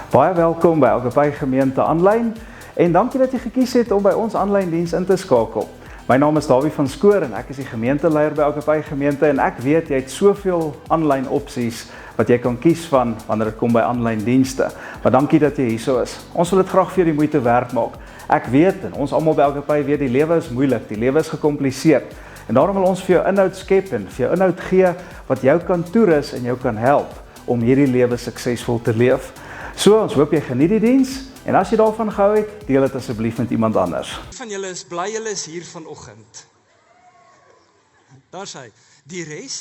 Baie welkom by Agape Gemeente aanlyn en dankie dat jy gekies het om by ons aanlyn diens in te skakel. My naam is Dawie van Skoor en ek is die gemeenteleier by Agape Gemeente en ek weet jy het soveel aanlyn opsies wat jy kan kies van wanneer dit kom by aanlyn dienste. Maar dankie dat jy hierso is. Ons wil dit graag vir jou die moeite werd maak. Ek weet en ons almal by Agape weet die lewe is moeilik, die lewe is gecompliseerd. En daarom wil ons vir jou inhoud skep en vir jou inhoud gee wat jou kan toerus en jou kan help om hierdie lewe suksesvol te leef. So, ons hoop jy geniet die diens en as jy daarvan gehou het, deel dit asseblief met iemand anders. Van julle is bly julle is hier vanoggend. Daar sê hy, die res?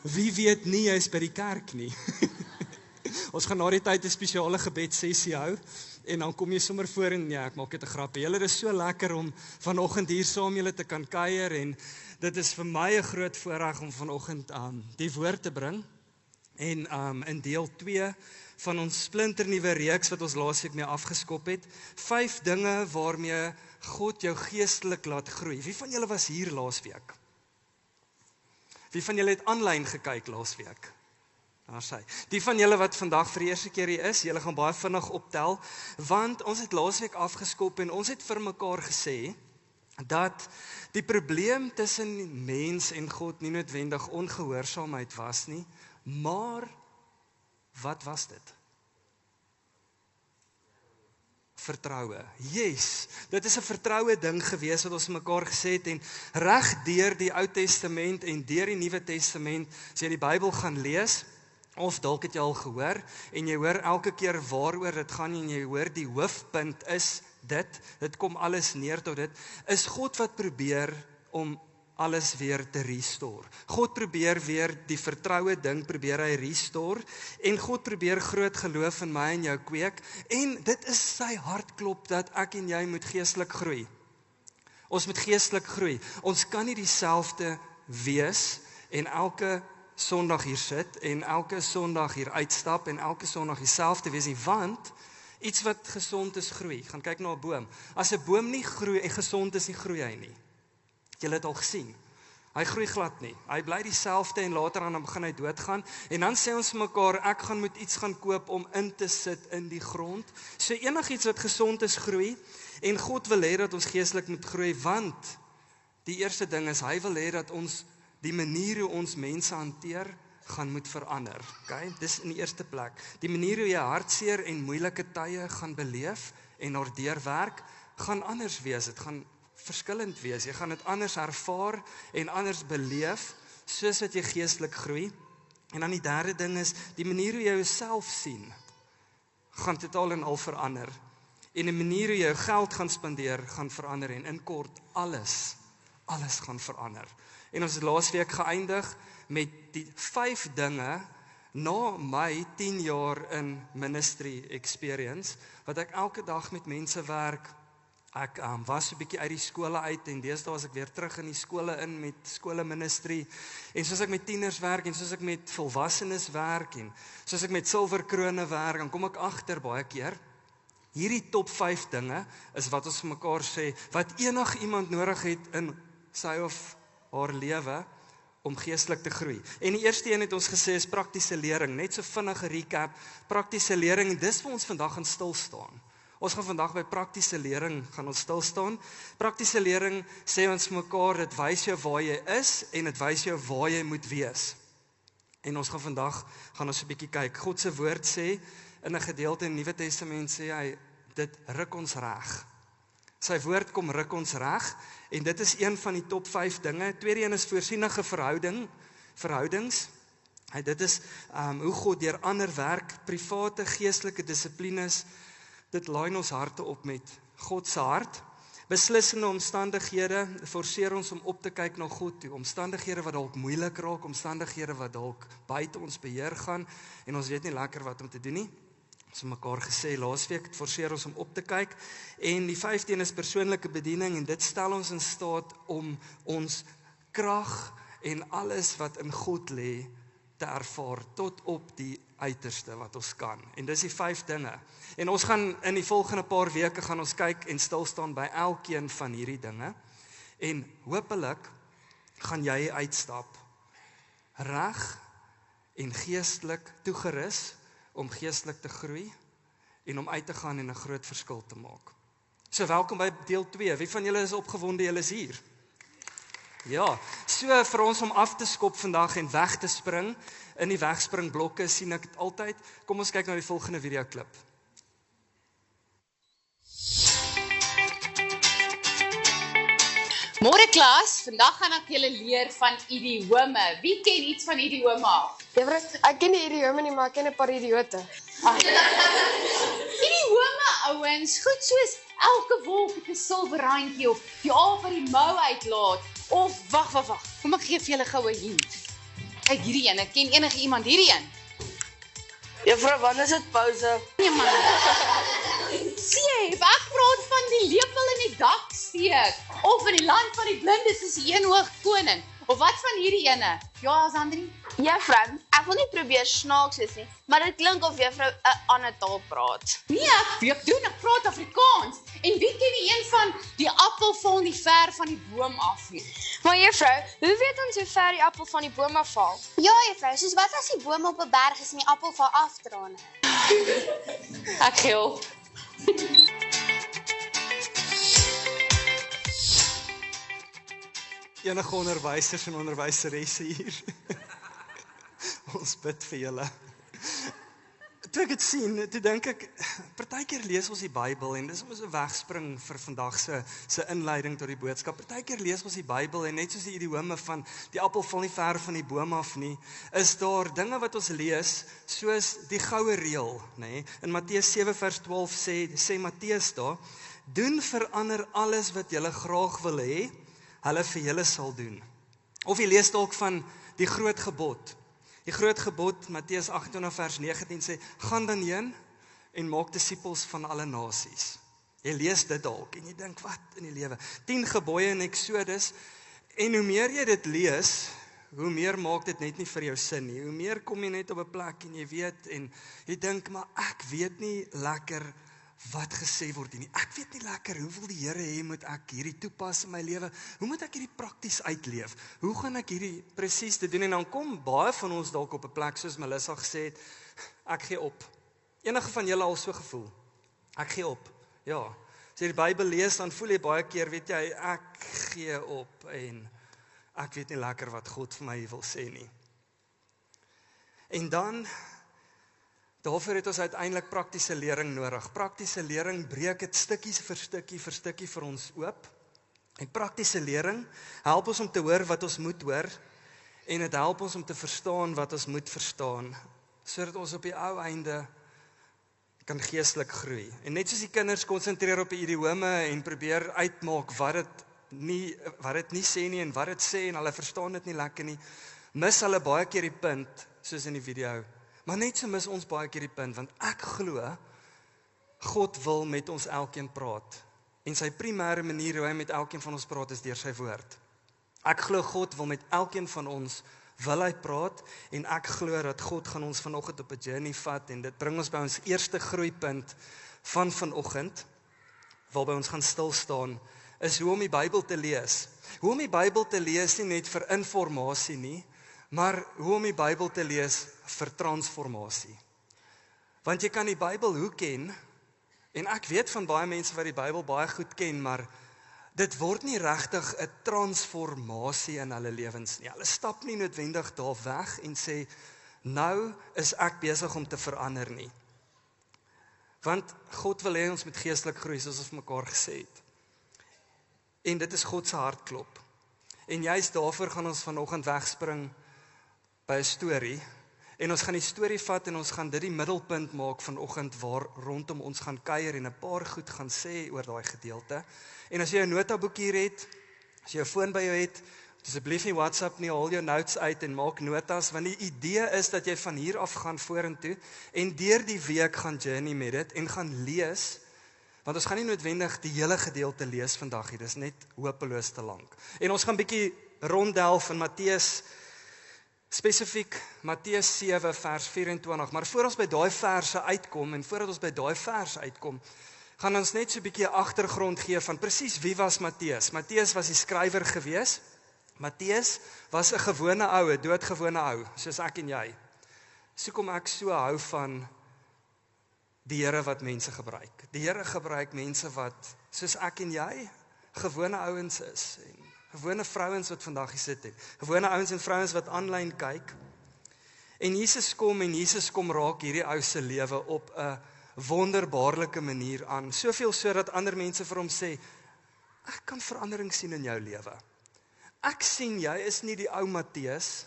Wie weet nie, jy is by die kerk nie. Ons gaan na die tyd 'n spesiale gebedsessie hou en dan kom jy sommer voor en ja, ek maak dit 'n grapie. Julle is so lekker om vanoggend hier saam julle te kan kuier en dit is vir my 'n groot voorreg om vanoggend die woord te bring. En in deel 2 van ons splinternuwe reeks wat ons laasweek mee afgeskop het, 5 dinge waarmee God jou geestelik laat groei. Wie van julle was hier laasweek? Wie van julle het aanlyn gekyk laasweek? Daar sê. Die van julle wat vandag vir die eerste keer hier is, julle gaan baie vinnig optel, want ons het laasweek afgeskop en ons het vir mekaar gesê dat die probleem tussen mens en God nie noodwendig ongehoorsaamheid was nie, maar wat was dit? Vertroue. Yes, dit is 'n vertroue ding gewees wat ons mekaar gesê het en reg deur die Ou Testament en deur die Nuwe Testament, as jy die Bybel gaan lees, of dalk het jy al gehoor, en jy hoor elke keer waaroor dit gaan en jy hoor die hoofpunt is dit kom alles neer tot dit, is God wat probeer om alles weer te restore. God probeer weer die vertroue ding, probeer hy restore, en God probeer groot geloof in my en jou kweek, en dit is sy hartklop dat ek en jy moet geestelik groei. Ons moet geestelik groei. Ons kan nie dieselfde wees, en elke Sondag hier sit, en elke Sondag hier uitstap, en elke Sondag dieselfde wees nie, want iets wat gesond is groei. Gaan kyk na 'n boom. As 'n boom nie groei en gesond is, nie groei hy nie. Julle het al gesien. Hy groei glad nie. Hy bly dieselfde en later aan dan begin hy doodgaan. En dan sê ons vir mekaar, ek moet iets gaan koop om in te sit in die grond. So enigiets wat gesond is groei. En God wil hê dat ons geestelik moet groei, want die eerste ding is, hy wil hê dat ons die manier hoe ons mense hanteer, gaan moet verander. Okay? Dis in die eerste plek. Die manier hoe jy hartseer en moeilike tye gaan beleef en daardeur werk, gaan anders wees. Dit gaan verskillend wees. Jy gaan dit anders ervaar en anders beleef, soos wat jy geestelik groei. En dan die derde ding is, die manier hoe jy jouself sien, gaan totaal en al verander. En die manier hoe jy jou geld gaan spandeer, gaan verander. En in kort, alles gaan verander. En ons het laasweek geëindig met die 5 dinge, na my 10 jaar in ministry experience, wat ek elke dag met mense werk. Ek was 'n bietjie uit die skole uit en deesdae was ek weer terug in die skole in met skole ministry. En soos ek met tieners werk en soos ek met volwassenes werk en soos ek met silverkrone werk, dan kom ek agter baie keer, hierdie top 5 dinge is wat ons vir mekaar sê, wat enigiemand nodig het in sy of haar lewe om geestelik te groei. En die eerste een het ons gesê is praktiese lering, net so vinnige recap, praktiese lering, dis waar ons vandag gaan stil staan. Ons gaan vandag by praktiese lering gaan ons stil staan. Praktiese lering sê ons mekaar, dit wys jou waar jy is en dit wys jou waar jy moet wees. En ons gaan vandag gaan ons 'n bietjie kyk. God se woord sê in 'n gedeelte in die Nuwe Testament sê hy, dit ruk ons reg. Sy woord kom ruk ons reg en dit is een van die top 5 dinge. Tweede een is voorsienige verhoudings. Dit is hoe God deur ander werk, private geestelike dissiplines. Dit laai ons harte op met God se hart. Beslissende omstandighede forceer ons om op te kyk na God toe. Omstandighede wat dalk moeilik raak, omstandighede wat dalk buite ons beheer gaan en ons weet nie lekker wat om te doen nie. Ons het mekaar gesê laasweek, dit forceer ons om op te kyk. En die 5de is persoonlike bediening en dit stel ons in staat om ons krag en alles wat in God lê te ervaar tot op die uiterste wat ons kan. En dis die 5 dinge. En ons gaan in die volgende paar weke gaan ons kyk en stil staan by elkeen van hierdie dinge. En hopelik gaan jy uitstap reg en geestelik toegerus om geestelik te groei en om uit te gaan en 'n groot verskil te maak. So welkom by deel 2. Wie van julle is opgewonde, julle is hier? Ja, so vir ons om af te skop vandag en weg te spring, in die wegspringblokke sien ek dit altyd. Kom ons kyk na die volgende videoklip. Môre klas, vandag gaan ek julle leer van idiome. Wie ken iets van idiome af? Juffrou, ek ken die idiome nie, maar ek ken 'n paar idiote. Idiome, ouens, goed soos elke wolk het 'n silwer randjie of die aap wat die mou uitlaat. Of wag. Kom ek gee vir julle goue hint. Kyk hierdie een, ken enige iemand hierdie een? Juffrou, wanneer is dit pouse? Nee man. Sien, ek praat van die lepel in die dak steek. Of in die land van die blindes is die eenhoog koning. Of wat van hierdie ene? Ja, Sandri? Juffrou, ek wil nie probeer snaaks wees nie, maar dit klink of juffrou 'n ander taal praat. Nee, ek praat Afrikaans. En wie ken die een van die appel val nie ver van die boom af nie? Maar juffrou, hoe weet ons hoe ver die appel van die boom afval? Ja, juffrou, soos wat as die boom op 'n berg is en die appel val afdraande? Ek gee op. Enige onderwysers en onderwyseresse hier. Ons bid vir julle. Toe ek dit sien, toe dink ek, partykeer lees ons die Bybel en dis om 'n wegspring vir vandag se inleiding tot die boodskap. Partykeer lees ons die Bybel en net soos die idiome van die appel val nie ver van die boom af nie, is daar dinge wat ons lees soos die goue reël, nê? In Matteus 7 vers 12 sê Matteus daar, doen verander alles wat julle graag wil hê, hulle vir julle sal doen. Of jy lees dalk van die groot gebod. Die groot gebod, Matteus 28 vers 19 sê, gaan dan heen en maak disippels van alle nasies. Jy lees dit dalk en jy dink, wat in die lewe? 10 gebooie in Exodus, en hoe meer jy dit lees, hoe meer maak dit net nie vir jou sin nie. Hoe meer kom jy net op 'n plek en jy weet, en jy dink, maar ek weet nie lekker wat gesê word nie. Ek weet nie lekker, hoe wil die Here hê moet ek hierdie toepas in my lewe? Hoe moet ek hierdie prakties uitleef? Hoe gaan ek hierdie presies te doen? En dan kom baie van ons dalk op 'n plek, soos Melissa gesê het, ek gee op. Enige van julle al so gevoel? Ek gee op. Ja. As jy die Bybel lees, dan voel jy baie keer, weet jy, ek gee op en ek weet nie lekker wat God vir my wil sê nie. En dan daarvoor het ons uiteindelik praktiese lering nodig. Praktiese lering breek dit stukkie vir stukkie vir ons oop. En praktiese lering help ons om te hoor wat ons moet hoor en dit help ons om te verstaan wat ons moet verstaan, sodat ons op die ou einde kan geestelik groei. En net soos die kinders konsentreer op die idiome en probeer uitmaak wat dit nie sê nie en wat dit sê en hulle verstaan dit nie lekker nie, mis hulle baie keer die punt, soos in die video. Maar net so mis ons baie keer die punt, want ek glo, God wil met ons elkeen praat. En sy primêre manier hoe hy met elkeen van ons praat is deur sy woord. Ek glo God wil met elkeen van ons, wil hy praat, en ek glo dat God gaan ons vanoggend op 'n journey vat, en dit bring ons by ons eerste groeipunt van vanoggend, waarby ons gaan stil staan, is hoe om die Bybel te lees. Hoe om die Bybel te lees nie net vir informasie nie, maar hoe om die Bybel te lees vir transformasie. Want jy kan die Bybel hoe ken, en ek weet van baie mense wat die Bybel baie goed ken, maar dit word nie regtig 'n transformasie in hulle lewens nie. Hulle stap nie noodwendig daar weg en sê, nou is ek besig om te verander nie. Want God wil hê ons moet geestelik groei, soos ons mekaar gesê het. En dit is God se hartklop. En juist daarvoor gaan ons vanoggend wegspring by 'n storie, en ons gaan die storie vat en ons gaan dit die middelpunt maak vanoggend waar rondom ons gaan kuier en 'n paar goed gaan sê oor daai gedeelte. En as jy 'n notaboek hier het, as jy 'n foon by jou het, asseblief nie WhatsApp nie, haal jou notes uit en maak notas, want die idee is dat jy van hier af gaan vorentoe en deur die week gaan journey met dit en gaan lees, want ons gaan nie noodwendig die hele gedeelte lees vandag hier, dis net hopeloos te lank. En ons gaan bietjie ronddelf in Matteus, spesifiek Matteus 7 vers 24, maar voor ons by daai verse uitkom, en voordat ons by daai verse uitkom, gaan ons net so 'n bietjie 'n agtergrond gee van presies wie was Matteus. Matteus was die skrywer gewees. Matteus was 'n gewone ou, 'n doodgewone ou, soos ek en jy. So kom ek so hou van die Here wat mense gebruik. Die Here gebruik mense wat, soos ek en jy, gewone ouens is, en gewone vrouens wat vandag hier sit, en gewone ouens en vrouens wat aanlyn kyk, en Jesus kom raak hierdie ou se lewe op 'n wonderbaarlike manier aan, soveel sodat ander mense vir hom sê, ek kan verandering sien in jou lewe. Ek sien jy is nie die ou Matteus,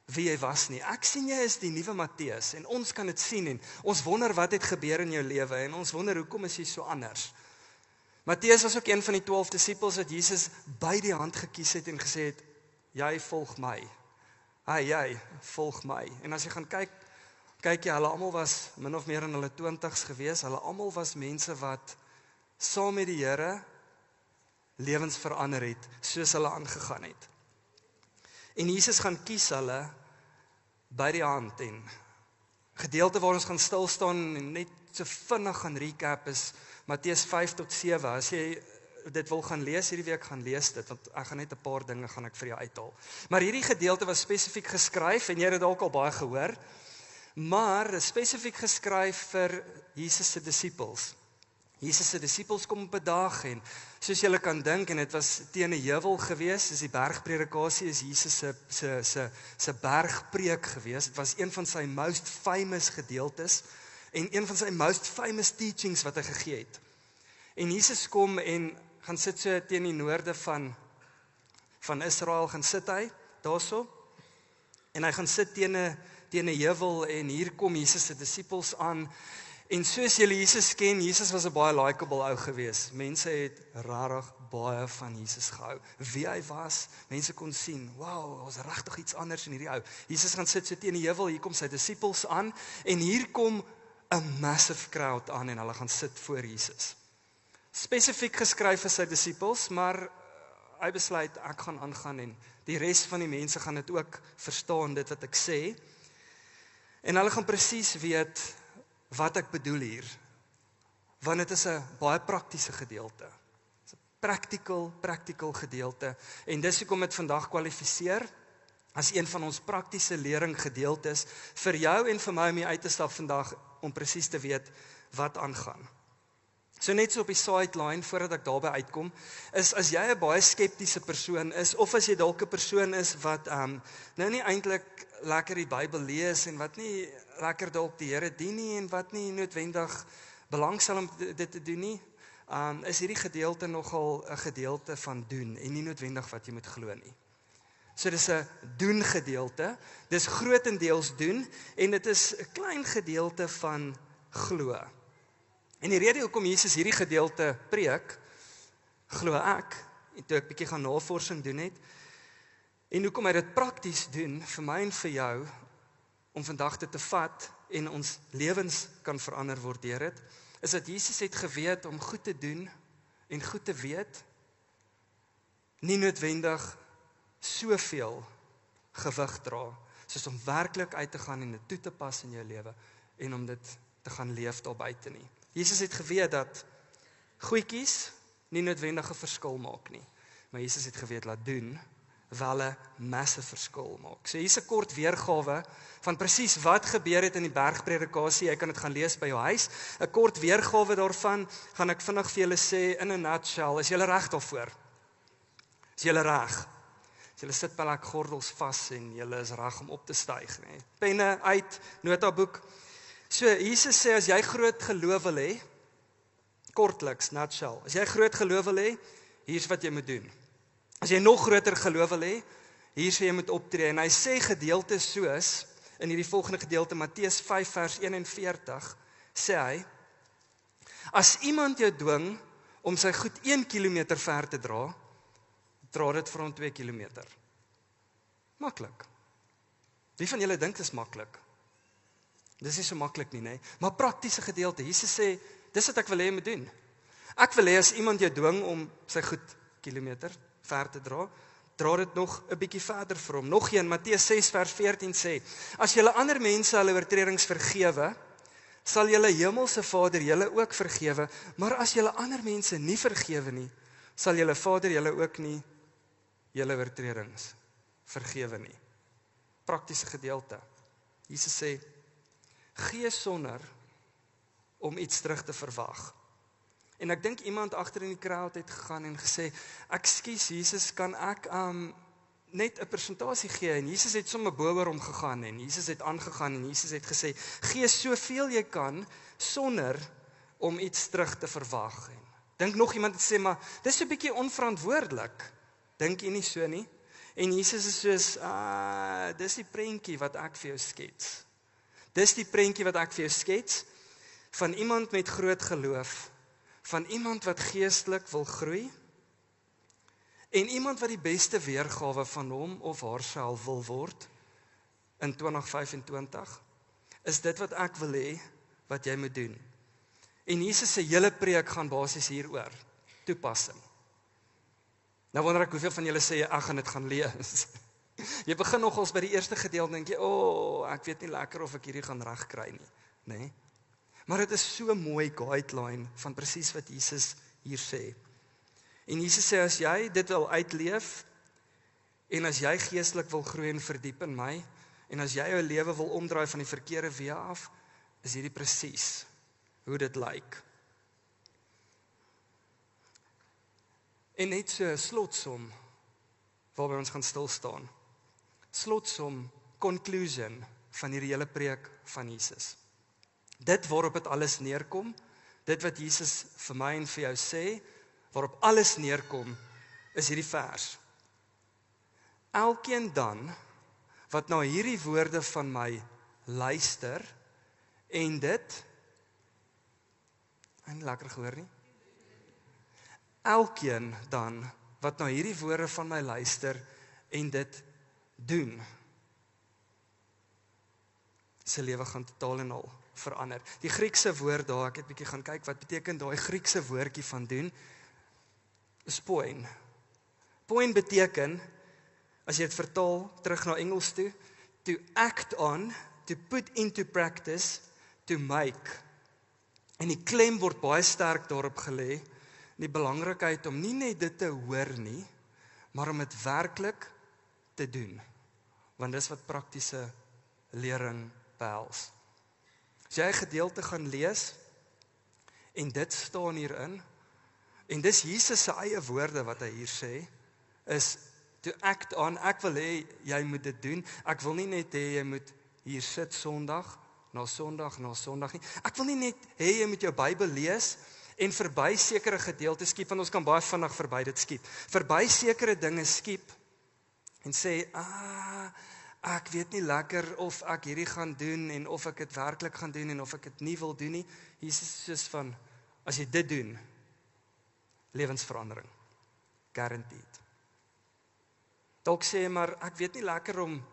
wie jy was nie. Ek sien jy is die nuwe Matteus, en ons kan dit sien, en ons wonder wat het gebeur in jou lewe, en ons wonder hoekom is jy so anders. Matteus was ook een van die 12 disippels wat Jesus by die hand gekies het en gesê het, jy volg my. Jy volg my. En as jy gaan kyk jy, hulle almal was min of meer in hulle 20's gewees, hulle almal was mense wat saam met die Here lewens verander het, soos hulle aangegaan het. En Jesus gaan kies hulle by die hand, en gedeelte waar ons gaan stil staan en net so vinnig gaan recap is Matteus 5-7. As jy dit wil gaan lees hierdie week, gaan lees dit, want ek gaan net 'n paar dinge gaan ek vir jou uithaal. Maar hierdie gedeelte was spesifiek geskryf, en jy het dit dalk al baie gehoor, maar spesifiek geskryf vir Jesus se disippels. Jesus se disippels kom op 'n dag, en soos julle kan dink, en dit was teen 'n heuwel gewees, dis die bergpredikasie, is Jesus se bergpreek gewees. Dit was een van sy most famous gedeeltes, en een van sy most famous teachings wat hy gegee het. En Jesus kom en gaan sit so teen die noorde van Israel, gaan sit hy daarso, en hy gaan sit teen 'n heuwel, en hier kom Jesus se disippels aan. En soos julle Jesus ken, Jesus was 'n baie likeable ou gewees. Mense het rarig baie van Jesus gehou. Wie hy was, mense kon sien, wow, was regtig iets anders in hierdie ou. Jesus gaan sit so teen die heuwel, hier kom sy disippels aan, en hier kom 'n massive crowd aan, en hulle gaan sit voor Jesus. Spesifiek geskryf vir sy disippels, maar hy besluit, ek gaan aangaan, en die res van die mense gaan dit ook verstaan, dit wat ek sê. En hulle gaan presies weet wat ek bedoel hier, want dit is 'n baie praktiese gedeelte. Dit is 'n practical gedeelte, en dis hoekom dit vandag kwalifiseer as een van ons praktiese lering gedeeltes vir jou en vir my om hier uit te stap vandag, om presies te weet wat aangaan. So net so op die sideline, voordat ek daarby uitkom, is as jy 'n baie skeptiese persoon is, of as jy dalk 'n persoon is wat nou nie eintlik lekker die Bybel lees, en wat nie lekker dalk die Here dien nie, en wat nie noodwendig belangstel om dit te doen nie, is hierdie gedeelte nogal 'n gedeelte van doen, en nie noodwendig wat jy moet glo nie. So dis 'n doen gedeelte, dis grootendeels doen, en dit is 'n klein gedeelte van glo. En die rede hoekom Jesus hierdie gedeelte preek, glo ek, en toe ek bietjie gaan navorsing doen het, en hoekom hy dit prakties doen, vir my en vir jou, om vandag dit te vat, en ons lewens kan verander word deur dit, is dat Jesus het geweet om goed te doen, en goed te weet, nie noodwendig soveel gewig dra, soos om werklik uit te gaan en dit toe te pas in jou lewe, en om dit te gaan leef daar buite nie. Jesus het geweet dat goedjies nie noodwendig 'n verskil maak nie, maar Jesus het geweet laat doen wel 'n massive verskil maak. So hier's 'n kort weergawe van presies wat gebeur het in die bergpredikasie. Jy kan dit gaan lees by jou huis. 'n Kort weergawe daarvan gaan ek vinnig vir julle sê in 'n nutshell. Is julle reg daarvoor? Is julle reg? As julle sit by gordels vas en julle is reg om op te styg, nee. Penne uit, notaboek. So Jesus sê as jy groot geloof wil hê, kortliks, nutshell. As jy groot geloof wil hê, hier's wat jy moet doen. As jy nog groter geloof wil hê, hier's hoe jy moet optree. En hy sê gedeeltes soos in hierdie volgende gedeelte Matteus 5 vers 41 sê hy: as iemand jou dwing om sy goed 1 kilometer ver te dra dit vir hom 2 kilometer. Maklik. Wie van julle dink dit is maklik? Dis nie so maklik nie, nee. Maar praktiese gedeelte. Jesus sê, dis wat ek wil hê jy moet doen. Ek wil hê as iemand jou dwing om sy goed kilometer ver te dra dit nog 'n bietjie verder vir hom. Nog een, Matteus 6 vers 14 sê, as julle ander mense hulle oortredings vergewe, sal julle hemelse Vader julle ook vergewe, maar as julle ander mense nie vergewe nie, sal julle Vader julle ook nie julle oortredings vergewe nie. Praktiese gedeelte. Jesus sê, gee sonder om iets terug te verwag. En ek dink iemand agter in die crowd het gegaan en gesê, ekskuus Jesus, kan ek net 'n persentasie gee? En Jesus het sommer bo oor hom gegaan en Jesus het aangegaan en Jesus het gesê, gee soveel jy kan sonder om iets terug te verwag. En dink nog iemand het sê, maar dis so 'n bietjie onverantwoordelik. Dink jy nie so nie? En Jesus is soos, dis die prentjie wat ek vir jou skets. Dis die prentjie wat ek vir jou skets, van iemand met groot geloof, van iemand wat geestelik wil groei, en iemand wat die beste weergawe van hom of haarself wil word, in 2025, is dit wat ek wil hê, wat jy moet doen. En Jesus se hele preek gaan basies hieroor, toepassing. Nou wonder ek hoeveel van julle sê, ek gaan dit gaan lees. Jy begin nogals by die eerste gedeelte, dink jy, ek weet nie lekker of ek hierdie gaan regkry nie, nee. Maar dit is so 'n mooi guideline van presies wat Jesus hier sê. En Jesus sê, as jy dit wil uitleef, en as jy geestelik wil groei en verdiep in my, en as jy jou lewe wil omdraai van die verkeerde weë af, is hierdie presies hoe dit lyk. En net so 'n slotsom, waarby ons gaan stil staan. Slotsom, conclusion van hierdie hele preek van Jesus. Dit waarop dit alles neerkom, dit wat Jesus vir my en vir jou sê, waarop alles neerkom, is hierdie vers. Elkeen dan, wat na hierdie woorde van my luister, en dit, en lekker gehoor nie? Elkeen dan, wat na hierdie woorde van my luister, en dit doen, sy lewe gaan totaal en al verander. Die Griekse woord daar, ek het bietjie gaan kyk, wat beteken daai Griekse woordjie van doen, is poin. Poin beteken, as jy dit vertaal, terug na Engels toe, to act on, to put into practice, to make. En die klem word baie sterk daarop gelê, die belangrikheid om nie net dit te hoor nie, maar om dit werklik te doen. Want dis wat praktiese lering behels. As jy 'n gedeelte gaan lees, en dit staan hierin, en dis Jesus se eie woorde wat hy hier sê, is to act on, ek wil hê jy moet dit doen, ek wil nie net hê jy moet hier sit Sondag na Sondag na Sondag nie, ek wil nie net hê jy moet jou Bybel lees, en verby sekere gedeeltes skiep, want ons kan baie vinnig verby dit skiep, verby sekere dinge skiep, en sê, ek weet nie lekker of ek hierdie gaan doen, en of ek dit werklik gaan doen, en of ek dit nie wil doen nie. Jesus is soos van, as jy dit doen, lewensverandering, guaranteed. Dalk sê, maar ek weet nie lekker om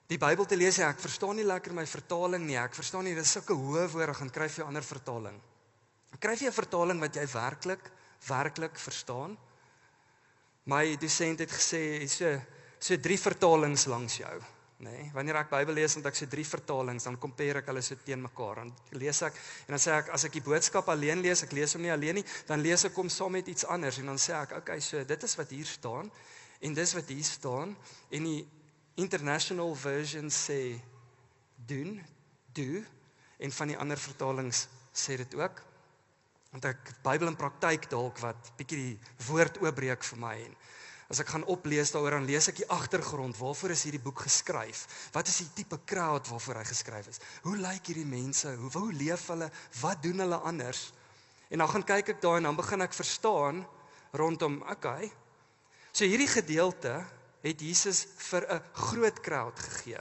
die Bybel te lees, ek verstaan nie lekker my vertaling nie, ek verstaan nie, dit is sulke hoë woorde, gaan kry vir 'n ander vertaling. Kry jy 'n vertaling wat jy werklik verstaan? My dosent het gesê, so 3 vertalings langs jou. Nee, wanneer ek Bybel lees, dan ek so 3 vertalings, dan compare ek hulle so teen mekaar. Dan lees ek, en dan sê ek, as ek die boodskap alleen lees, ek lees hom nie alleen nie, dan lees ek hom saam met iets anders, en dan sê ek, okay, so dit is wat hier staan, en dis wat hier staan, en die international version sê, doen, do, en van die ander vertalings sê dit ook, want ek Bybel in praktyk dalk wat bietjie die woord oopbreek vir my, en as ek gaan oplees daaroor, dan lees ek die agtergrond, waarvoor is hierdie boek geskryf, wat is die tipe crowd waarvoor hy geskryf is, hoe lyk hierdie mense, hoe leef hulle, wat doen hulle anders, en dan gaan kyk ek daar, en dan begin ek verstaan, rondom, okay, so hierdie gedeelte, het Jesus vir 'n groot crowd gegee,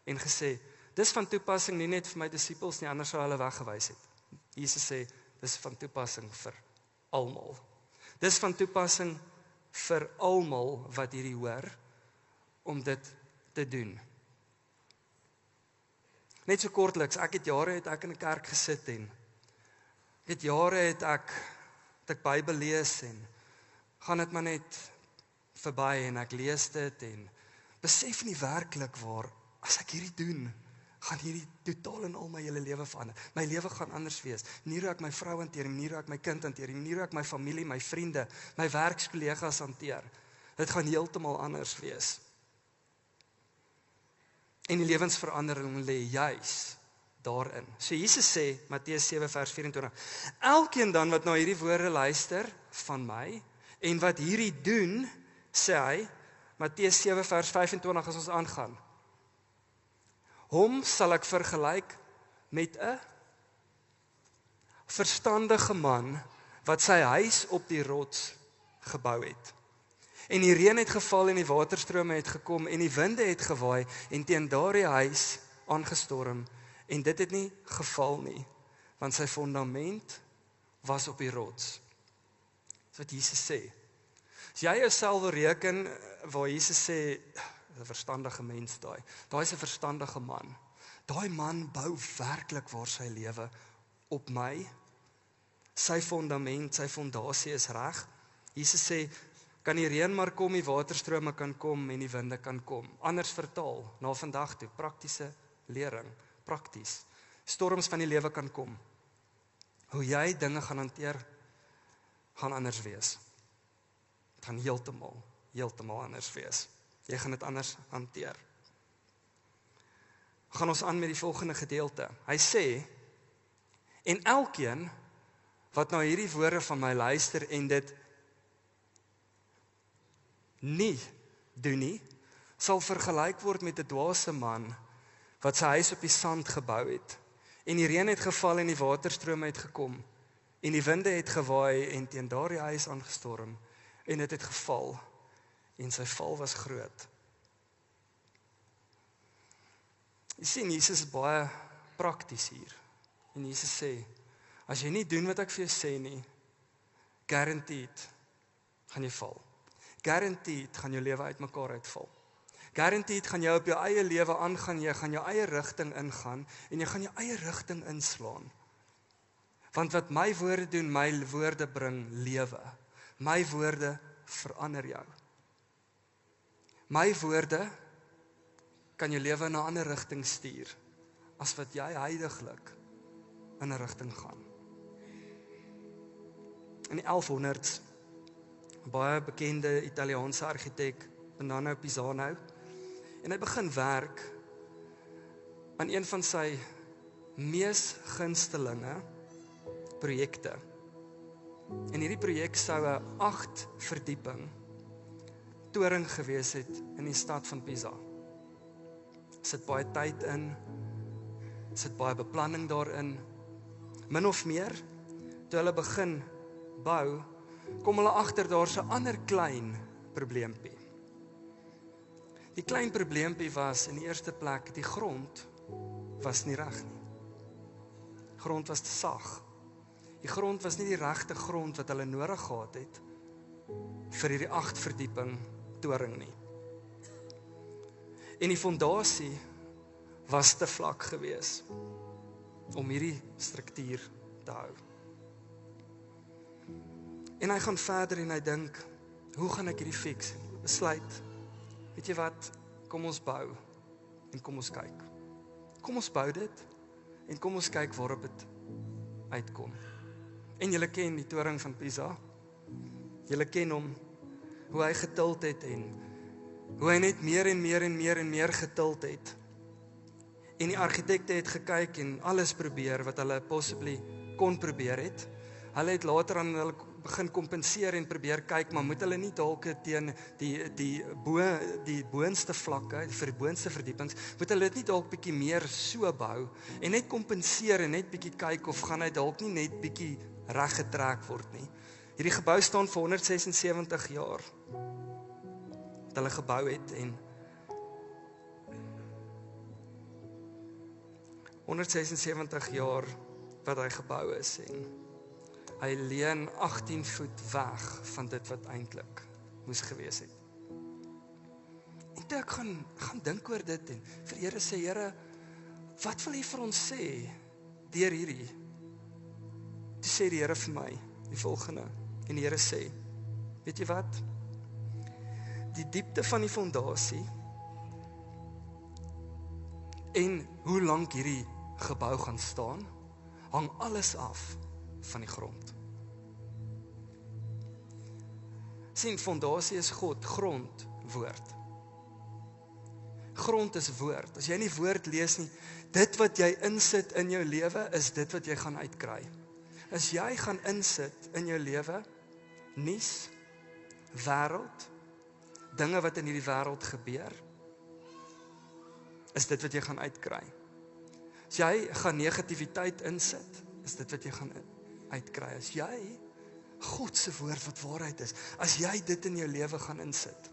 en gesê, dis van toepassing nie net vir my disippels nie, anders sou hulle weggewys het. Jesus sê, dis van toepassing vir almal. Dis van toepassing vir almal wat hierdie hoor, om dit te doen. Net so kortliks, ek het in 'n kerk gesit, en het ek Bybel lees, en gaan dit maar net verby, en ek lees dit, en besef nie werklik waar, as ek hierdie doen, gaan hierdie totaal en al my hele lewe verander. My lewe gaan anders wees. Nie hoe ek my vrou hanteer, nie hoe ek my kind hanteer, nie hoe ek my familie, my vriende, my werkskollegas hanteer. Dit gaan heeltemal anders wees. En die lewensverandering lê juis daarin. So Jesus sê, Matteus 7 vers 24, elkeen dan wat na hierdie woorde luister van my, en wat hierdie doen, sê hy, Matteus 7 vers 25 as ons aangaan, hom sal ek vergelyk met 'n verstandige man, wat sy huis op die rots gebou het. En die reën het geval en die waterstrome het gekom en die winde het gewaai en teen daardie huis aangestorm en dit het nie geval nie, want sy fondament was op die rots. Dis wat Jesus sê. As jy jouself wil reken waar Jesus sê, 'n verstandige mens daai is 'n verstandige man. Daai man bou werklik waar sy lewe op my. Sy fondament, sy fondasie is reg. Jesus sê, kan die reën maar kom, die waterstrome kan kom en die winde kan kom. Anders vertaal, na vandag toe, praktiese lering, prakties. Storms van die lewe kan kom. Hoe jy dinge gaan hanteer, gaan anders wees. Het gaan heeltemal anders wees. Jy gaan dit anders hanteer. Gaan ons aan met die volgende gedeelte. Hy sê, en elkeen wat na hierdie woorde van my luister en dit nie doen nie, sal vergelyk word met 'n dwaase man wat sy huis op die sand gebou het. En die reën het geval en die waterstrome het gekom en die winde het gewaai en teen daardie huis aangestorm en dit het geval en sy val was groot. Jy sien, Jesus is baie prakties hier. En Jesus sê, as jy nie doen wat ek vir jou sê nie, guaranteed gaan jy val. Guaranteed gaan jou lewe uitmekaar uitval. Guaranteed gaan jy op jou eie lewe aangaan, jy gaan jou eie rigting ingaan en jy gaan jou eie rigting inslaan. Want wat my woorde doen, my woorde bring lewe. My woorde verander jou. My woorde kan jou lewe in 'n ander rigting stuur as wat jy huidiglik in 'n rigting gaan. In die 1100s, baie bekende Italiaanse argitek, Nannino Pisano, en hy begin werk aan een van sy mees gunstelinge projekte. En hierdie projek sou 'n 8 verdieping toring gewees het in die stad van Pisa. Sit baie tyd in, sit baie beplanning daarin. Min of meer, toe hulle begin bou, kom hulle agter daar's 'n ander klein probleempie. Die klein probleempie was in die eerste plek, die grond was nie reg nie. Grond was te sag. Die grond was nie die regte grond wat hulle nodig gehad het vir hierdie 8 verdieping toring nie. En die fondasie was te vlak gewees om hierdie struktuur te hou. En hy gaan verder en hy dink, hoe gaan ek hierdie fix? Besluit, weet jy wat, kom ons bou en kom ons kyk. Kom ons bou dit en kom ons kyk waarop dit uitkom. En julle ken die toring van Pisa. Julle ken hom, hoe hy getild het en hoe hy net meer en meer getild het. En die argitekte het gekyk en alles probeer wat hulle possibly kon probeer het. Hulle het later aan hulle begin kompenseer en probeer kyk, maar moet hulle nie dalk teen die boonste vlakke, vir die boonste verdiepings, moet hulle dit nie dalk bietjie meer so bou, en net kompenseer en net bietjie kyk, of gaan hy dalk nie net bietjie reg getrek word nie. Hierdie gebou staan vir 176 jaar, wat hulle gebou het, en 176 jaar wat hy gebou is, en hy leen 18 voet weg van dit wat eintlik moes gewees het. En toe ek gaan dink oor dit en vir Here sê, Here, wat wil U vir ons sê deur hierdie? Toe sê die Here vir my die volgende, en die Here sê, weet jy wat? Die diepte van die fondasie en hoe lank hierdie gebou gaan staan, hang alles af van die grond. Sien, fondasie is God, grond, woord. Grond is woord. As jy nie woord lees nie, dit wat jy insit in jou lewe, is dit wat jy gaan uitkry. As jy gaan insit in jou lewe, nuus, wêreld, dinge wat in hierdie wêreld gebeur, is dit wat jy gaan uitkry. As jy gaan negativiteit insit, is dit wat jy gaan uitkry. As jy God se woord wat waarheid is, as jy dit in jou lewe gaan insit,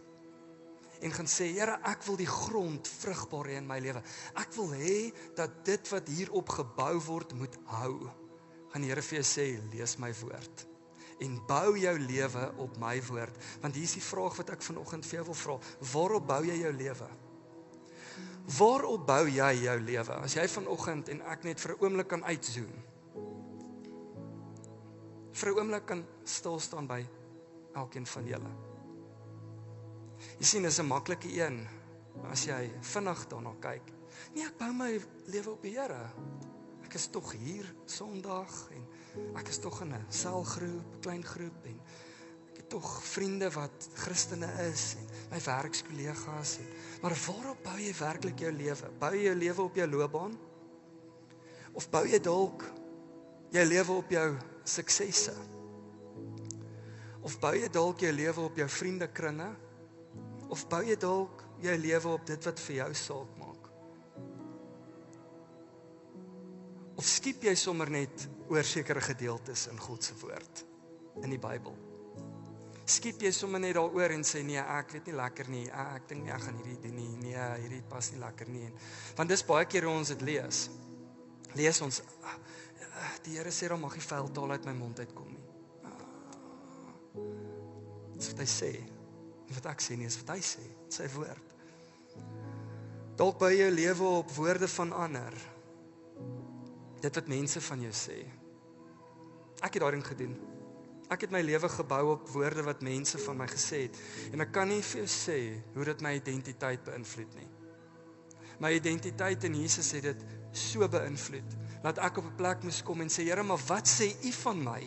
en gaan sê, Here, ek wil die grond vrugbaar hê in my lewe. Ek wil hê dat dit wat hierop gebou word, moet hou. Gaan die Here vir jou sê, lees my woord. En bou jou lewe op my woord. Want hier is die vraag wat ek vanoggend vir jou wil vra. Waarop bou jy jou lewe? Waarop bou jy jou lewe? As jy vanoggend en ek net vir 'n oomblik kan uitzoom. Vir 'n oomblik kan stil staan by elkeen van julle. Jy sien, dis 'n maklike een, as jy vinnig daarna kyk. Nee, ek bou my lewe op die Here. Ek is tog hier Sondag, en ek is tog in 'n selgroep, 'n klein groep, en ek het tog vriende wat Christene is, en my werkskollegas, maar waarop bou jy werklik jou lewe? Bou jy jou lewe op jou loopbaan? Of bou jy dalk jou lewe op jou suksesse? Of bou jy dalk jou lewe op jou vriendekringe? Of bou jy dalk jou lewe op dit wat vir jou saak maak? Of skiep jy sommer net oor sekere gedeeltes in God se woord, in die Bybel? Skiep jy sommer net daaroor en sê, nee, ek weet nie lekker nie, ek dink nie, ek gaan hierdie doen nie, nee, hierdie pas nie lekker nie. Want dis baie keer hoe ons dit lees. Lees ons, die Here sê, dan mag nie vuil taal uit my mond uitkom nie. Dis wat hy sê. Nie wat ek sê nie, is wat hy sê, sy woord. Dalk bou jou lewe op woorde van ander. Dit wat mense van jou sê. Ek het daarin gedoen. Ek het my lewe gebou op woorde wat mense van my gesê het. En ek kan nie vir jou sê hoe dit my identiteit beïnvloed nie. My identiteit in Jesus het dit so beïnvloed, dat ek op 'n plek moes kom en sê, Here, maar wat sê U van my?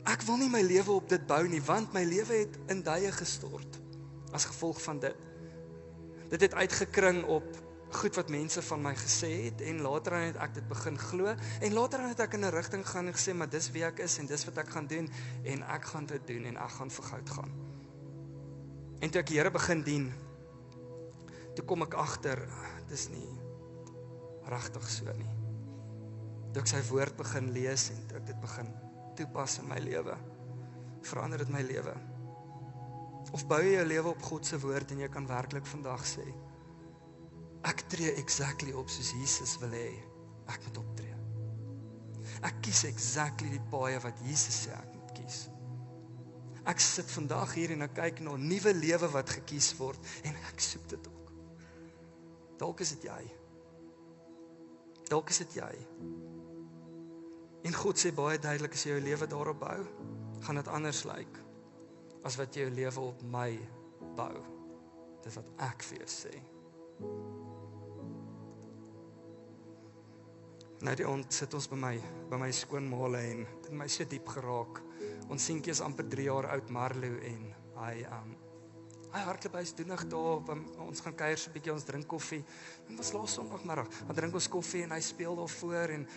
Ek wil nie my lewe op dit bou nie, want my lewe het in duie gestort, as gevolg van dit. Dit het uitgekring op goed wat mense van my gesê het, en later aan het ek dit begin glo, en later aan het ek in 'n rigting gaan en gesê, maar dis wie ek is, en dis wat ek gaan doen, en ek gaan dit doen, en ek gaan vir goud gaan. En toe ek die Here begin dien, toe kom ek agter, dis nie regtig so nie. Toe ek sy woord begin lees, en toe ek dit begin toepas in my lewe, verander dit my lewe. Of bou jy jou lewe op God se woord, en jy kan werklik vandag sê, ek tree exactly op soos Jesus wil hê ek moet optree. Ek kies exactly die paaie wat Jesus sê ek moet kies. Ek sit vandag hier en ek kyk na 'n nuwe lewe wat gekies word, en ek soek dit ook. Dalk is dit jy. Dalk is dit jy. En God sê baie duidelik, as jy jou lewe daarop bou, gaan dit anders lyk, as wat jy jou lewe op my bou. Dit wat ek vir jou sê. Nou die aand sit ons by my skoonmaale, en dit het my so diep geraak. Ons seentjie is amper 3 jaar oud, Marlo, en hy hardloop, hy's doenig daar, ons gaan kuier so 'n bietjie, ons drink koffie. Dit was laas Sondagmiddag, dan drink ons koffie en hy speel daar voor, en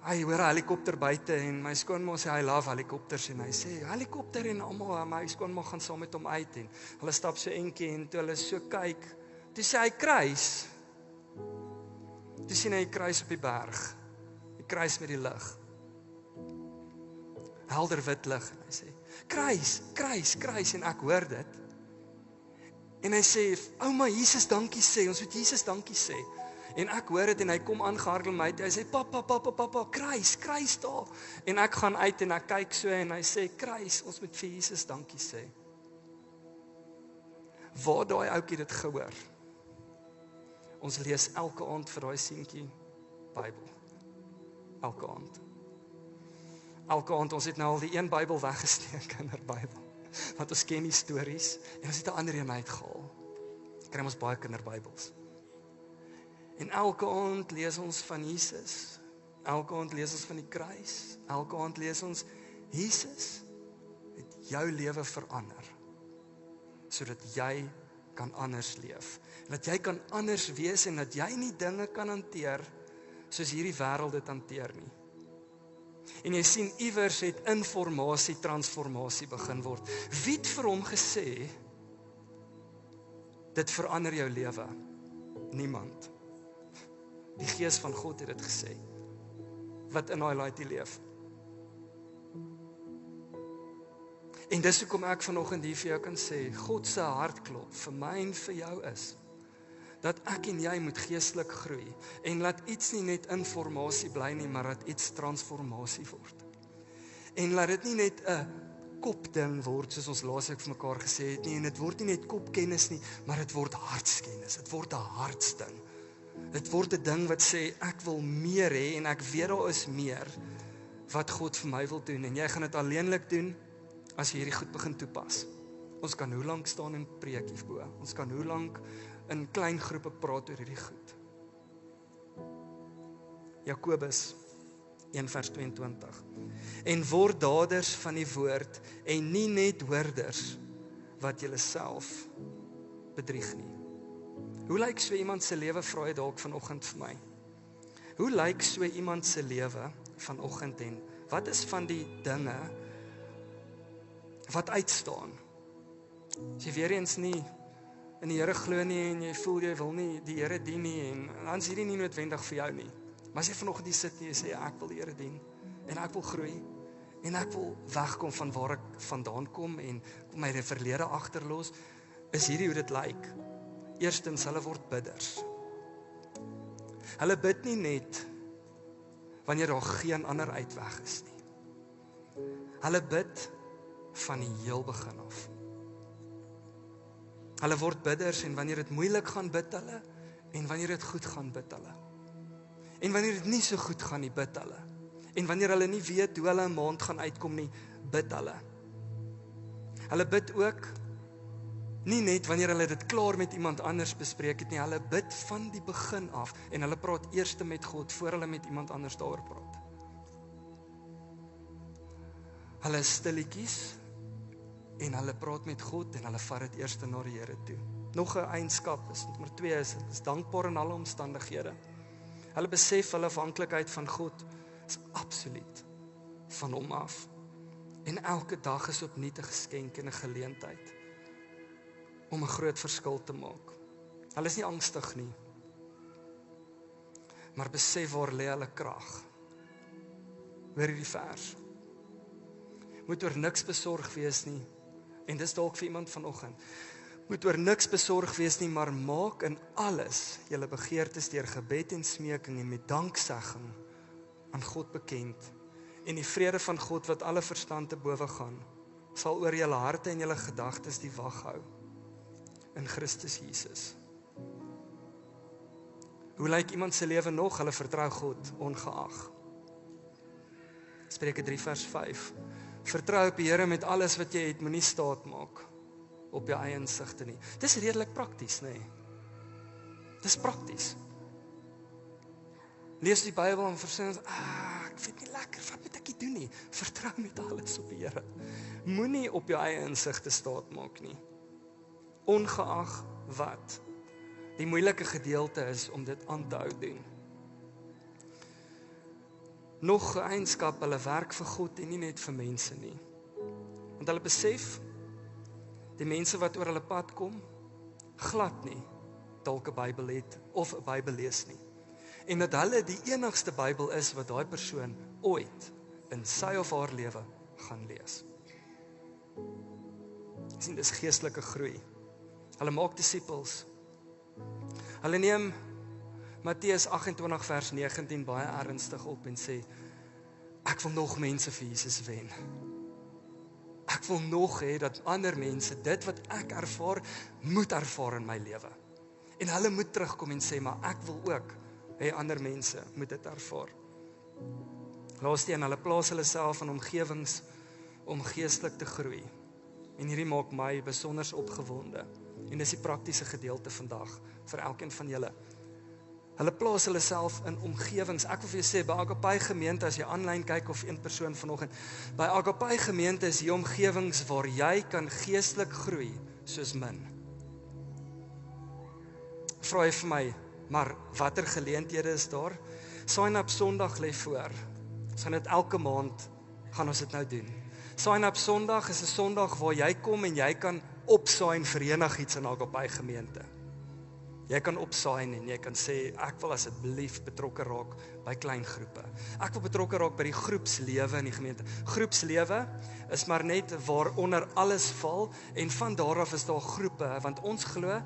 hy hoor 'n helikopter buite, en my skoonma sê hy love helikopters, en hy sê helikopter, en almal, my skoonma gaan saam met hom uit, en hulle stap so entjie, en toe hulle so kyk, toe sê hy kruis. Toe sien hy kruis op die berg, die kruis met die lig, helder wit lig, en hy sê kruis, kruis, kruis, en ek hoor dit, en hy sê, ouma, Jesus dankie sê, ons moet Jesus dankie sê, en ek hoor dit, en hy kom aangehardloop my uit, hy sê, papa, kruis, kruis daar, en ek gaan uit, en ek kyk so, en hy sê, kruis, ons moet vir Jesus dankie sê. Waar daai ouetjie dit gehoor? Ons lees elke aand vir daai seentjie Bybel. Elke aand. Elke aand, ons het nou al die een Bybel weggesteek, kinderbybel. Want ons ken die stories, en ons het 'n ander een uitgehaal. Kry ons baie kinderbybels. En elke aand lees ons van Jesus. Elke aand lees ons van die kruis. Elke aand lees ons, Jesus het jou lewe verander, sodat jy kan anders leef. Dat jy kan anders wees en dat jy nie dinge kan hanteer soos hierdie wêreld dit hanteer nie. En jy sien iewers het informasie transformasie begin word. Wie het vir hom gesê dit verander jou lewe? Niemand. Die Gees van God het dit gesê. Wat in daai laaitjie leef. En dis hoekom ek vanoggend hier vir jou kan sê, God se hartklop vir my en vir jou is, dat ek en jy moet geestelik groei, en laat iets nie net informasie bly nie, maar dat iets transformasie word. En laat dit nie net 'n kopding word, soos ons laasweek vir mekaar gesê het nie, en dit word nie net kopkennis nie, maar dit word hartskennis, dit word 'n hartsding. Dit word 'n ding wat sê, ek wil meer hê, en ek weet daar is meer, wat God vir my wil doen, en jy gaan dit alleenlik doen, as jy hierdie goed begin toepas. Ons kan hoe lank staan en preek hierbo, ons kan hoe lank in klein groepe praat oor hierdie goed. Jakobus 1:22. En word daders van die woord, en nie net hoorders, wat julle self bedrieg nie. Hoe lyk so iemand se lewe, vra jy dalk vanoggend vir my? Hoe lyk so iemand se lewe vanoggend, en wat is van die dinge wat uitstaan? As jy weer eens nie in die Here glo nie, en jy voel jy wil nie die Here dien nie, en dan is hierdie nie noodwendig vir jou nie. Maar as jy vanoggend hier sit en jy sê, ek wil die Here dien, en ek wil groei, en ek wil wegkom van waar ek vandaan kom, en my verlede agterlos, is hierdie hoe dit lyk. Eerstens, hulle word bidders. Hulle bid nie net wanneer daar geen ander uitweg is nie. Hulle bid van die heel begin af. Hulle word bidders, en wanneer dit moeilik gaan, bid hulle, en wanneer dit goed gaan, bid hulle. En wanneer dit nie so goed gaan nie, bid hulle. En wanneer hulle nie weet hoe hulle 'n maand gaan uitkom nie, bid hulle. Hulle bid ook nie net wanneer hulle dit klaar met iemand anders bespreek het nie, hulle bid van die begin af, en hulle praat eers met God, voor hulle met iemand anders daaroor praat. Hulle is stilletjies, en hulle praat met God, en hulle vat dit eers na die Here toe. Nog 'n eienskap is, nommer 2 is dankbaar in alle omstandighede. Hulle besef hulle afhanklikheid van God is absoluut van hom af. En elke dag is opnuut 'n geskenk en 'n geleentheid om 'n groot verskil te maak. Hulle is nie angstig nie, maar besef waar lê hulle krag. Hoor hierdie vers. Moet oor niks besorg wees nie, en dis dalk vir iemand vanoggend. Moet oor niks besorg wees nie, maar maak in alles julle begeertes deur gebed en smeking en met danksegging aan God bekend. En die vrede van God wat alle verstand te bowe gaan, sal oor julle harte en julle gedagtes die wag hou in Christus Jesus. Hoe lyk iemand se lewe nog? Hulle vertrou God ongeag. Spreuke 3:5. Vertrou op die Here met alles wat jy het, moenie staat maak op jou eie insigte nie. Dis redelik prakties, nê? Dis prakties. Lees die Bybel en verstaan, ek vind nie lekker, wat moet ek hier doen nie? Vertrou met alles op die Here. Moenie op jou eie insigte staat maak nie. Ongeag wat die moeilike gedeelte is om dit aan te hou doen. Nog 'n eienskap, hulle werk vir God en nie net vir mense nie. Want hulle besef, die mense wat oor hulle pad kom, glad nie dalk 'n Bybel het of 'n Bybel lees nie. En dat hulle die enigste Bybel is wat daai persoon ooit in sy of haar lewe gaan lees. Sien, dis geestelike groei. Hulle maak disippels. Hulle neem Matteus 28 vers 19 baie ernstig op en sê, ek wil nog mense vir Jesus wen. Ek wil nog hê dat ander mense dit wat ek ervaar, moet ervaar in my lewe. En hulle moet terugkom en sê, maar ek wil ook hê ander mense moet dit ervaar. Laasteen, hulle plaas hulle self in omgewings om geestelik te groei. En hierdie maak my besonder opgewonde. En dis die praktiese gedeelte vandag vir elkeen van julle. Hulle plaas hulle self in omgewings. Ek wil vir jou sê, by Agapai gemeente, as jy aanlyn kyk of een persoon vanoggend, by Agapai gemeente is die omgewings waar jy kan geestelik groei soos min. vra jy vir my, maar watter geleenthede is daar? Sign Up Sondag lê voor. Ons gaan dit elke maand, gaan ons dit nou doen. Sign Up Sondag is 'n Sondag waar jy kom en jy kan opsign vir enigiets in Agapai gemeente. Jy kan opsign en jy kan sê, ek wil asseblief betrokke raak by klein groepe. Ek wil betrokke raak by die groepslewe in die gemeente. Groepslewe is maar net waaronder alles val en van daar af is daar groepe, want ons glo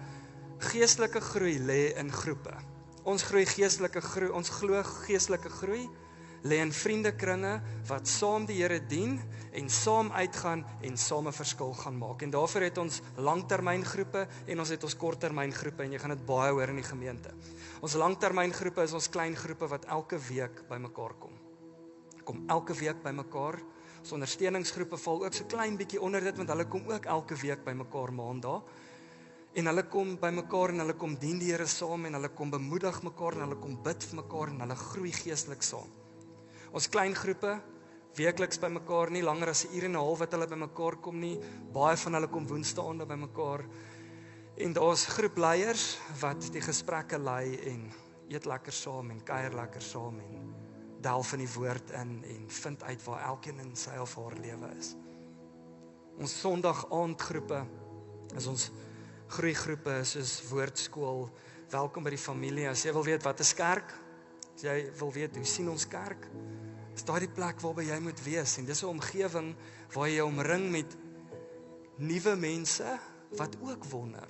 geestelike groei lê in groepe. Ons glo geestelike groei lê in vriendekringe wat saam die Here dien en saam uitgaan en saam 'n verskil gaan maak. En daarvoor het ons langtermyngroepe en ons het ons korttermyngroepe en jy gaan dit baie hoor in die gemeente. Ons langtermyngroepe is ons klein groepe wat elke week bymekaar kom. Kom elke week bymekaar. Ons ondersteuningsgroepe val ook so klein bietjie onder dit want hulle kom ook elke week bymekaar maandag. En hulle kom bymekaar en hulle kom dien die Here saam en hulle kom bemoedig mekaar en hulle kom bid vir mekaar en hulle groei geestelik saam. Ons klein groepe, weekliks by mekaar, nie langer as 'n uur en 'n half wat hulle by mekaar kom nie. Baie van hulle kom woensdaande by mekaar. En daar's groepleiers wat die gesprekke lei en eet lekker saam en kuier lekker saam en delf in die woord in en vind uit waar elkeen in sy of haar lewe is. Ons Sondag aandgroepe is ons groeigroepe, soos woordskool, welkom by die familie. As jy wil weet wat is kerk, as jy wil weet hoe sien ons kerk, is daar die plek waarby jy moet wees, en dis 'n omgewing waar jy jou omring met nuwe mense, wat ook wonder,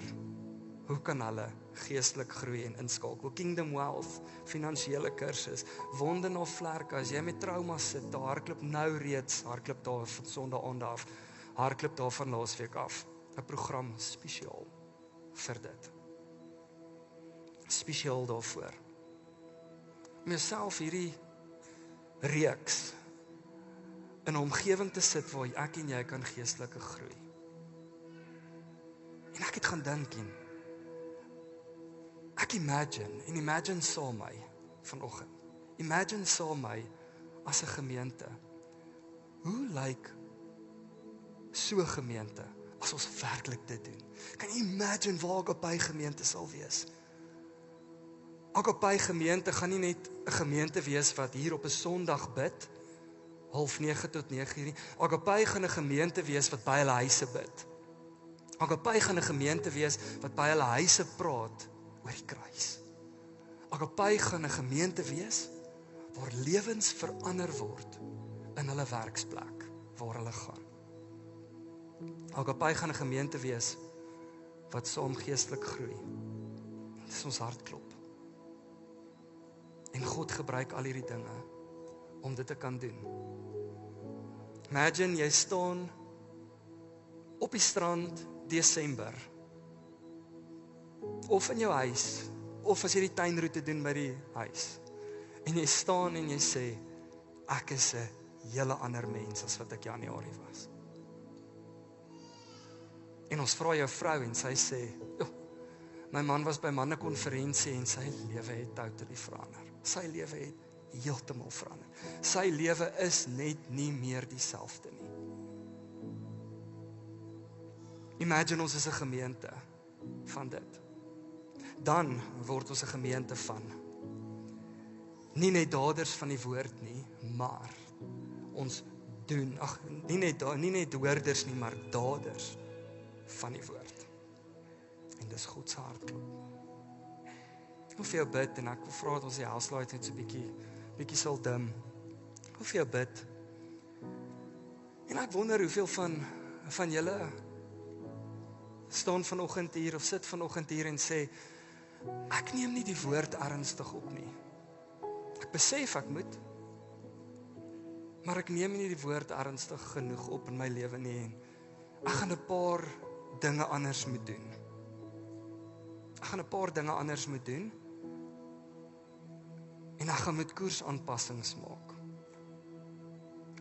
hoe kan hulle geestelik groei en inskakel? Kingdom Wealth, finansiële kursus, wonde na vlerke, as jy met trauma sit, daar hardloop nou reeds, hardloop daar van Sondag aand af, hardloop daar van laasweek af, 'n program spesiaal vir dit. Spesiaal daarvoor. Om jouself hierdie reeks in 'n omgewing te sit waar ek en jy kan geestelike groei. En ek het gaan dink en ek imagine saam my vanoggend. Imagine saam my as 'n gemeente. Hoe lyk so 'n gemeente as ons werklik dit doen? Kan jy imagine waar Agapai gemeente sal wees? Agapai gemeente gaan nie net 'n gemeente wees wat hier op 'n Sondag bid, 8:30 tot 9:00 nie. Agapai gaan 'n gemeente wees wat by hulle huise bid. Agapai gaan 'n gemeente wees wat by hulle huise praat oor die kruis. Agapai gaan 'n gemeente wees waar lewens verander word in hulle werksplek waar hulle gaan. Agapai gaan 'n gemeente wees wat saam geestelik groei. Dit is ons hartklop. En God gebruik al hierdie dinge om dit te kan doen. Imagine jy staan op die strand Desember, of in jou huis, of as jy die tuinroete doen by die huis, en jy staan en jy sê, ek is 'n hele ander mens as wat ek Januarie was. En ons vra jou vrou en sy sê, my man was by mannekonferensie en sy lewe het totally verander. Sy lewe het heeltemal verander. Sy lewe is net nie meer dieselfde nie. Imagine ons is 'n gemeente van dit. Dan word ons 'n gemeente van nie net daders van die woord nie, maar ons doen, nie net hoorders nie, maar daders van die woord. En dis God se hartklop. Ek wil vir jou bid en ek wil vra dat ons die houselight's net so bietjie sal dim. Ek wil vir jou bid. En ek wonder hoeveel van julle staan vanoggend hier of sit vanoggend hier en sê, ek neem nie die woord ernstig op nie. Ek besef ek moet, maar ek neem nie die woord ernstig genoeg op in my lewe nie en ek gaan 'n paar dinge anders moet doen. En ek gaan met koersaanpassings maak.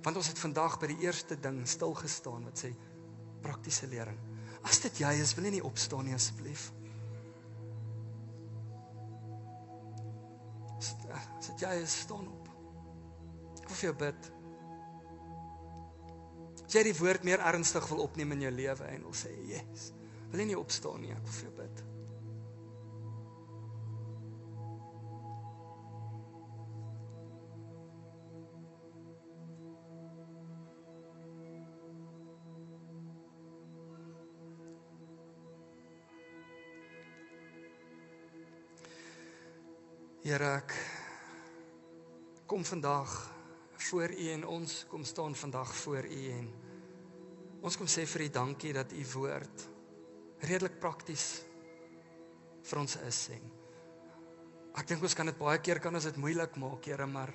Want ons het vandag by die eerste ding stilgestaan wat sê praktiese lering. As dit jy is, wil jy nie opstaan nie asseblief. As dit jy is, staan op. Ek wil vir jou bid. As jy die woord meer ernstig wil opneem in jou lewe en wil sê, yes, wil jy nie opstaan nie, ek wil vir jou bid. Here, ek kom vandag voor U en ons kom staan vandag voor U en ons kom sê vir U dankie dat U woord redelik prakties vir ons is en ek dink ons kan dit baie keer kan ons dit moeilik maak, Here, maar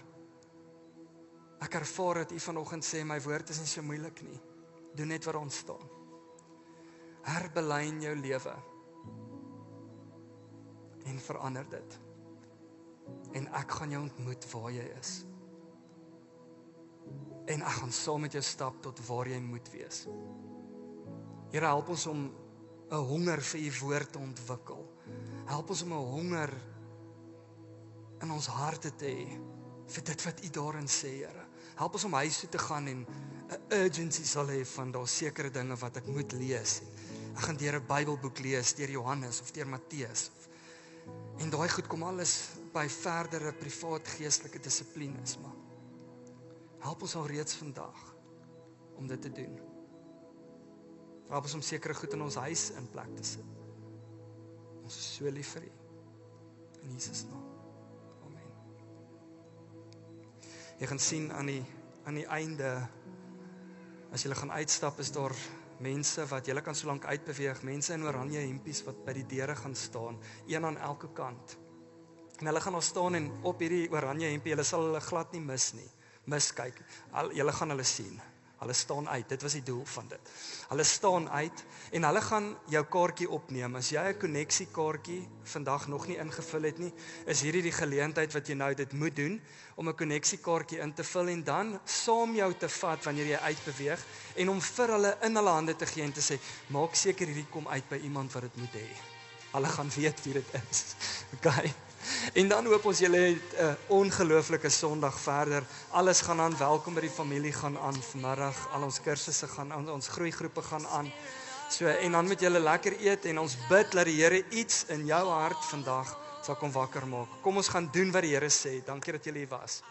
ek ervaar dat U vanoggend sê my woord is nie so moeilik nie. Doen net wat ons staan. Herbelyn jou lewe en verander dit. En ek gaan jou ontmoet waar jy is. En ek gaan saam met jou stap tot waar jy moet wees. Here, help ons om 'n honger vir U woord te ontwikkel. Help ons om 'n honger in ons harte te hê vir dit wat U daarin sê, Here. Help ons om huis toe te gaan en 'n urgency sal hê van daar sekere dinge wat ek moet lees. Ek gaan deur 'n Bybelboek lees, deur Johannes of deur Matteus. En daai goed kom alles by verdere privaat geestelike dissiplines, maar help ons al reeds vandag om dit te doen. Help ons om sekere goed in ons huis in plek te sit. Ons is so lief vir U. In Jesus naam. Amen. Jy gaan sien aan die einde, as jy gaan uitstap, is daar mense wat jy kan so lank uitbeweeg, mense in oranje hempies wat by die deure gaan staan, een aan elke kant. En hulle gaan al staan en op hierdie oranje hempie, hulle sal hulle glad nie miskyk. Julle gaan hulle sien. Hulle staan uit, dit was die doel van dit. Hulle staan uit en hulle gaan jou kaartjie opneem. As jy 'n koneksiekaartjie vandag nog nie ingevul het nie, is hierdie die geleentheid wat jy nou dit moet doen, om 'n koneksiekaartjie in te vul en dan saam jou te vat wanneer jy uitbeweeg en om vir hulle in hulle hande te gee en te sê, maak seker hierdie kom uit by iemand wat dit moet hê. Hulle gaan weet wie dit is. Okay. En dan hoop ons julle het 'n ongelooflike Sondag verder. Alles gaan aan, welkom by die familie gaan aan vanmiddag. Al ons kursusse gaan aan, ons groeigroepe gaan aan. So en dan moet julle lekker eet en ons bid dat die Here iets in jou hart vandag sal kom wakker maak. Kom ons gaan doen wat die Here sê. Dankie dat julle hier was.